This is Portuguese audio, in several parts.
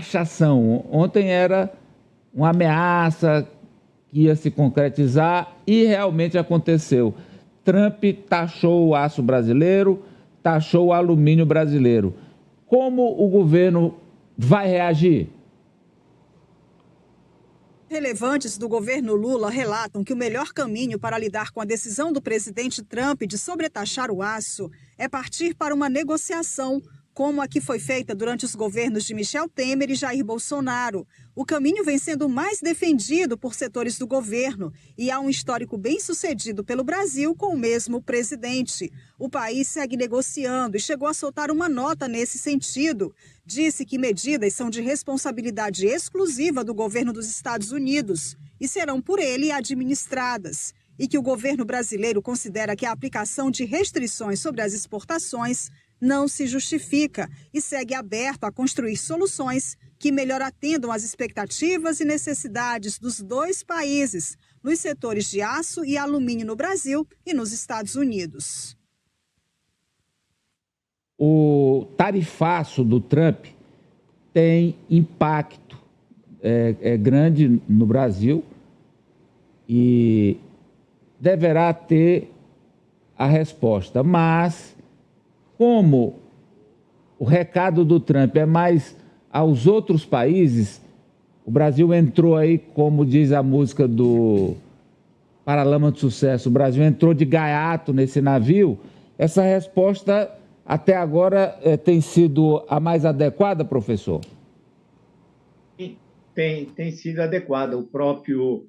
taxação. Ontem era uma ameaça que ia se concretizar e realmente aconteceu. Trump taxou o aço brasileiro, taxou o alumínio brasileiro. Como o governo vai reagir? Relevantes do governo Lula relatam que o melhor caminho para lidar com a decisão do presidente Trump de sobretaxar o aço é partir para uma negociação, como a que foi feita durante os governos de Michel Temer e Jair Bolsonaro. O caminho vem sendo mais defendido por setores do governo e há um histórico bem-sucedido pelo Brasil com o mesmo presidente. O país segue negociando e chegou a soltar uma nota nesse sentido. Disse que medidas são de responsabilidade exclusiva do governo dos Estados Unidos e serão por ele administradas. E que o governo brasileiro considera que a aplicação de restrições sobre as exportações não se justifica e segue aberto a construir soluções que melhor atendam às expectativas e necessidades dos dois países nos setores de aço e alumínio no Brasil e nos Estados Unidos. O tarifaço do Trump tem impacto grande no Brasil e deverá ter a resposta, mas como o recado do Trump é mais aos outros países, o Brasil entrou aí, como diz a música do Paralamas de Sucesso, o Brasil entrou de gaiato nesse navio. Essa resposta até agora tem sido a mais adequada, professor? Tem sido adequada. O próprio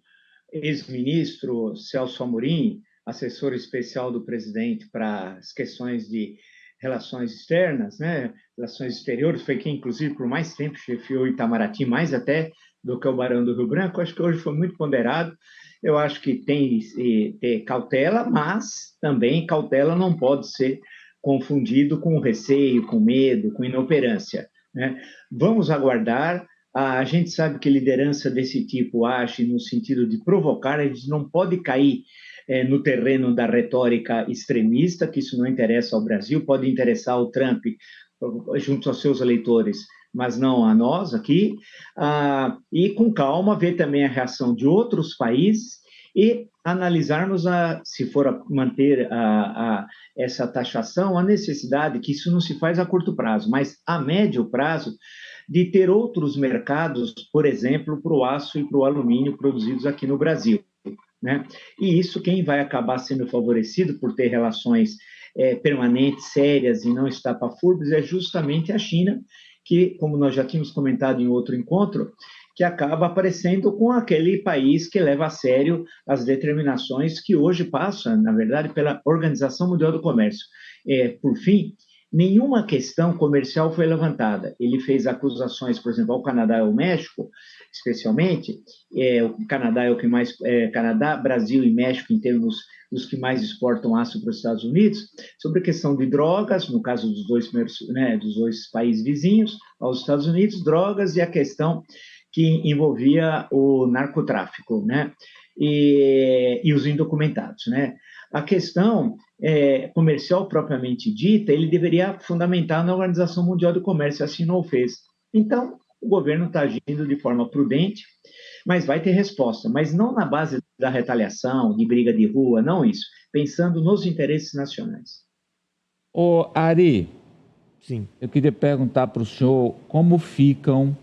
ex-ministro Celso Amorim, assessor especial do presidente para as questões de relações externas, né, relações exteriores, foi quem, inclusive, por mais tempo chefiou Itamaraty, mais até do que o Barão do Rio Branco. Acho que hoje foi muito ponderado. Eu acho que tem que ter cautela, mas também cautela não pode ser confundido com receio, com medo, com inoperância, né? Vamos aguardar. A gente sabe que liderança desse tipo age no sentido de provocar, a gente não pode cair no terreno da retórica extremista, que isso não interessa ao Brasil, pode interessar ao Trump junto aos seus eleitores, mas não a nós aqui, e com calma ver também a reação de outros países e analisarmos, se for a manter essa taxação, a necessidade, que isso não se faz a curto prazo, mas a médio prazo, de ter outros mercados, por exemplo, para o aço e para o alumínio produzidos aqui no Brasil, né? E isso, quem vai acabar sendo favorecido por ter relações permanentes, sérias e não estapafúrdias, é justamente a China, que, como nós já tínhamos comentado em outro encontro, que acaba aparecendo com aquele país que leva a sério as determinações que hoje passam, na verdade, pela Organização Mundial do Comércio. Por fim, nenhuma questão comercial foi levantada. Ele fez acusações, por exemplo, ao Canadá e ao México, especialmente. O Canadá é o que mais... Canadá, Brasil e México, em termos dos que mais exportam aço para os Estados Unidos, sobre a questão de drogas, no caso dos dois primeiros, né, dos dois países vizinhos aos Estados Unidos, drogas, e a questão que envolvia o narcotráfico, né, e os indocumentados, né. A questão comercial propriamente dita, ele deveria fundamentar na Organização Mundial do Comércio, assim não o fez. Então, o governo está agindo de forma prudente, mas vai ter resposta, mas não na base da retaliação, de briga de rua, não isso, pensando nos interesses nacionais. Ô, Ari, sim, eu queria perguntar para o senhor como ficam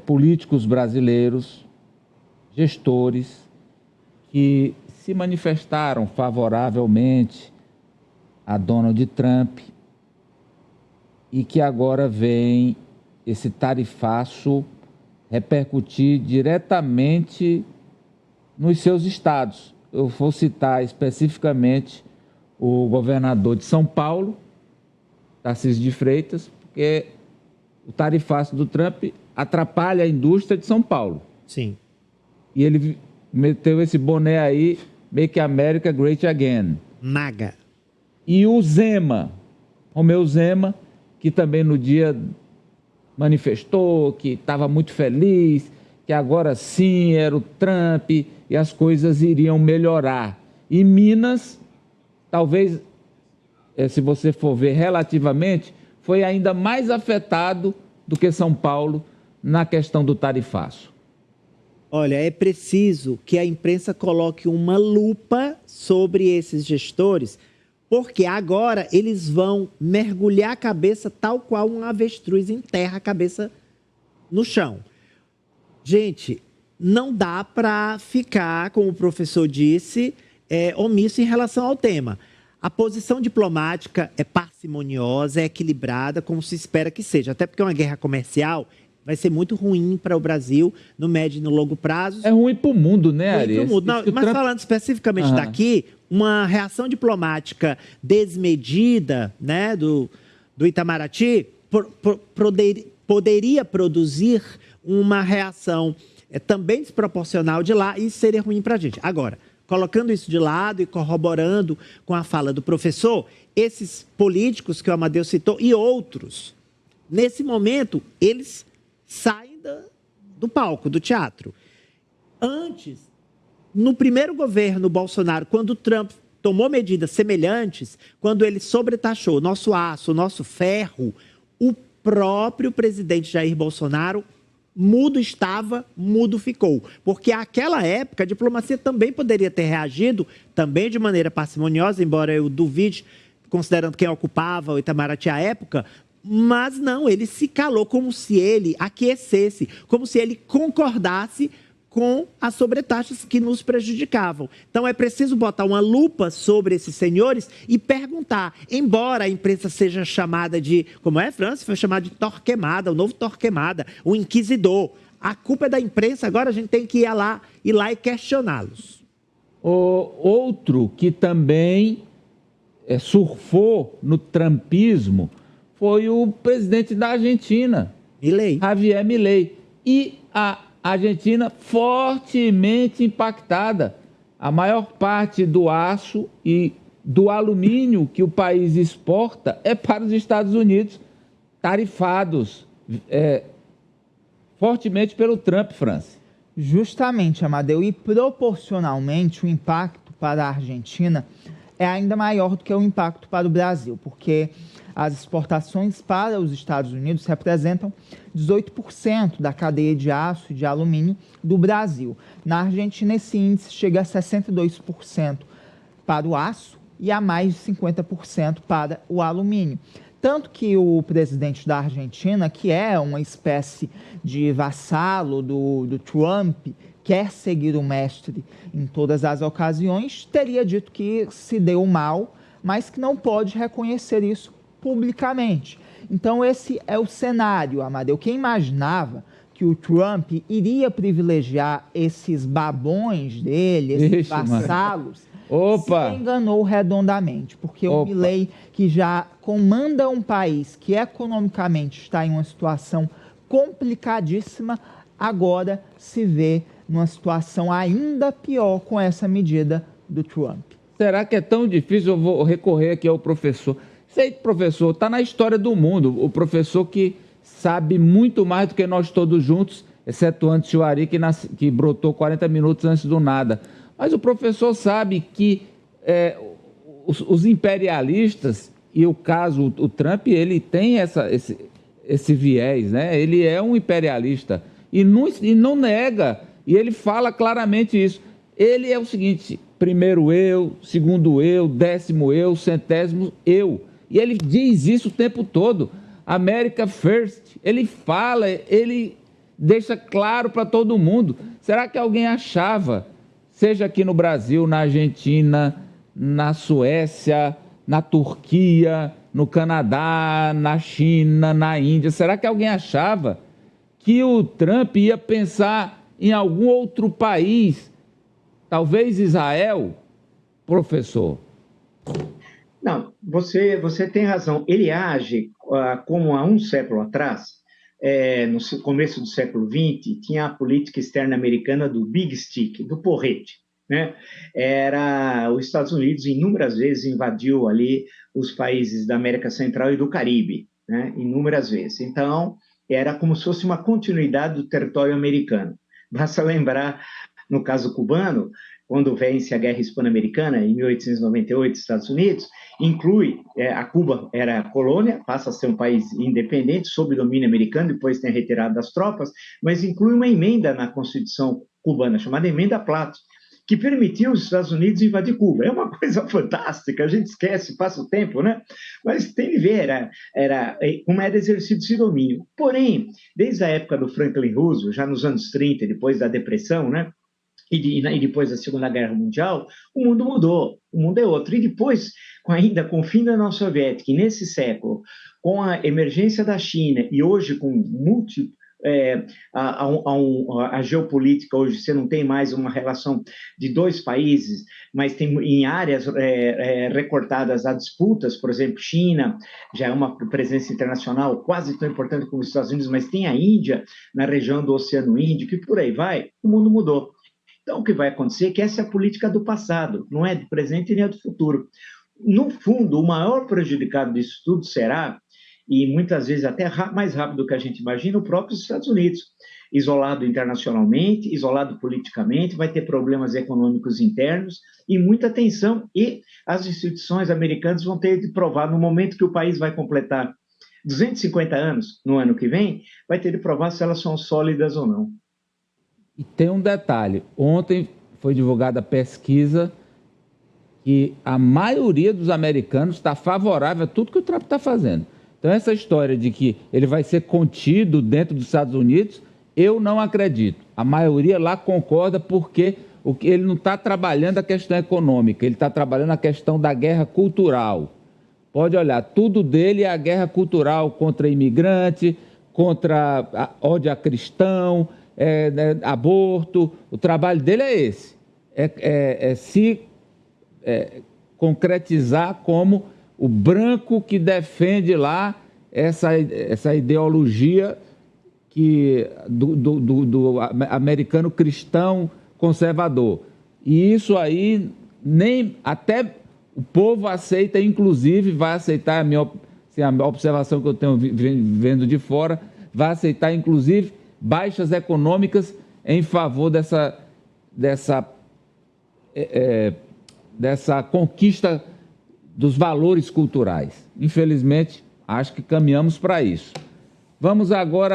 políticos brasileiros, gestores, que se manifestaram favoravelmente a Donald Trump e que agora vem esse tarifaço repercutir diretamente nos seus estados. Eu vou citar especificamente o governador de São Paulo, Tarcísio de Freitas, porque o tarifaço do Trump atrapalha a indústria de São Paulo. Sim. E ele meteu esse boné aí, Make America Great Again. MAGA. E o Zema, Romeu Zema, que também no dia manifestou que estava muito feliz, que agora sim era o Trump e as coisas iriam melhorar. E Minas, talvez, se você for ver relativamente, foi ainda mais afetado do que São Paulo na questão do tarifaço? Olha, é preciso que a imprensa coloque uma lupa sobre esses gestores, porque agora eles vão mergulhar a cabeça tal qual um avestruz enterra a cabeça no chão. Gente, não dá para ficar, como o professor disse, omisso em relação ao tema. A posição diplomática é parcimoniosa, é equilibrada, como se espera que seja. Até porque uma guerra comercial vai ser muito ruim para o Brasil no médio e no longo prazo. É ruim para o mundo, né, Ari? Mas falando especificamente daqui, uma reação diplomática desmedida, né, do Itamaraty poderia produzir uma reação também desproporcional de lá e seria ruim para a gente. Agora, colocando isso de lado e corroborando com a fala do professor, esses políticos que o Amadeu citou e outros, nesse momento, eles saem do palco, do teatro. Antes, no primeiro governo Bolsonaro, quando o Trump tomou medidas semelhantes, quando ele sobretaxou nosso aço, nosso ferro, o próprio presidente Jair Bolsonaro mudo estava, mudo ficou. Porque àquela época a diplomacia também poderia ter reagido, também de maneira parcimoniosa, embora eu duvide, considerando quem ocupava o Itamaraty à época, mas não, ele se calou como se ele aquecesse, como se ele concordasse com as sobretaxas que nos prejudicavam. Então é preciso botar uma lupa sobre esses senhores e perguntar, embora a imprensa seja chamada de, como é, França? Foi chamada de Torquemada, o novo Torquemada, o inquisidor. A culpa é da imprensa, agora a gente tem que ir lá e questioná-los. Outro que também surfou no trumpismo foi o presidente da Argentina, Milei. Javier Milei. E a Argentina fortemente impactada. A maior parte do aço e do alumínio que o país exporta é para os Estados Unidos, tarifados fortemente pelo Trump, França. Justamente, Amadeu, e proporcionalmente o impacto para a Argentina é ainda maior do que o impacto para o Brasil, porque as exportações para os Estados Unidos representam 18% da cadeia de aço e de alumínio do Brasil. Na Argentina, esse índice chega a 62% para o aço e a mais de 50% para o alumínio. Tanto que o presidente da Argentina, que é uma espécie de vassalo do Trump, quer seguir o mestre em todas as ocasiões, teria dito que se deu mal, mas que não pode reconhecer isso publicamente. Então esse é o cenário, Amadeu. Quem imaginava que o Trump iria privilegiar esses babões dele, esses vassalos, se enganou redondamente, porque o Milei, que já comanda um país que economicamente está em uma situação complicadíssima, agora se vê numa situação ainda pior com essa medida do Trump. Será que é tão difícil? Eu vou recorrer aqui ao professor. Sei, professor, está na história do mundo. O professor que sabe muito mais do que nós todos juntos, excetuando o Chuari, que brotou 40 minutos antes do nada. Mas o professor sabe que os imperialistas, e o caso, o Trump, ele tem esse viés, né? Ele é um imperialista e não nega, e ele fala claramente isso. Ele é o seguinte: primeiro eu, segundo eu, décimo eu, centésimo eu. E ele diz isso o tempo todo. America First. Ele fala, ele deixa claro para todo mundo. Será que alguém achava, seja aqui no Brasil, na Argentina, na Suécia, na Turquia, no Canadá, na China, na Índia, será que alguém achava que o Trump ia pensar em algum outro país, talvez Israel, professor? Não, você tem razão. Ele age como há um século atrás, no começo do século XX, tinha a política externa americana do Big Stick, do porrete, né? Os Estados Unidos inúmeras vezes invadiu ali os países da América Central e do Caribe, né? Inúmeras vezes. Então, era como se fosse uma continuidade do território americano. Basta lembrar, no caso cubano, quando vence a Guerra Hispano-Americana, em 1898, Estados Unidos, inclui, a Cuba era colônia, passa a ser um país independente, sob domínio americano, depois tem a retirada das tropas, mas inclui uma emenda na Constituição cubana, chamada Emenda Platt, que permitiu os Estados Unidos invadir Cuba. É uma coisa fantástica, a gente esquece, passa o tempo, né? Mas tem que ver como era exercido esse domínio. Porém, desde a época do Franklin Roosevelt, já nos anos 30, depois da Depressão, né? E depois da Segunda Guerra Mundial, o mundo mudou, o mundo é outro. E depois, ainda com o fim da União Soviética, e nesse século, com a emergência da China, e hoje com a geopolítica hoje, você não tem mais uma relação de dois países, mas tem em áreas recortadas a disputas, por exemplo, China já é uma presença internacional quase tão importante como os Estados Unidos, mas tem a Índia na região do Oceano Índico e por aí vai, o mundo mudou. Então, o que vai acontecer é que essa é a política do passado, não é do presente nem do futuro. No fundo, o maior prejudicado disso tudo será, e muitas vezes até mais rápido do que a gente imagina, o próprio Estados Unidos, isolado internacionalmente, isolado politicamente, vai ter problemas econômicos internos e muita tensão, e as instituições americanas vão ter de provar, no momento que o país vai completar 250 anos, no ano que vem, vai ter de provar se elas são sólidas ou não. E tem um detalhe, ontem foi divulgada a pesquisa que a maioria dos americanos está favorável a tudo que o Trump está fazendo. Então, essa história de que ele vai ser contido dentro dos Estados Unidos, eu não acredito. A maioria lá concorda porque ele não está trabalhando a questão econômica, ele está trabalhando a questão da guerra cultural. Pode olhar, tudo dele é a guerra cultural contra imigrante, contra ódio a cristão, aborto. O trabalho dele é esse, se concretizar como o branco que defende lá essa ideologia do americano cristão conservador. E isso aí, nem até o povo aceita, inclusive vai aceitar, a observação que eu tenho vendo de fora, vai aceitar, inclusive, baixas econômicas em favor dessa conquista dos valores culturais. Infelizmente, acho que caminhamos para isso. Vamos agora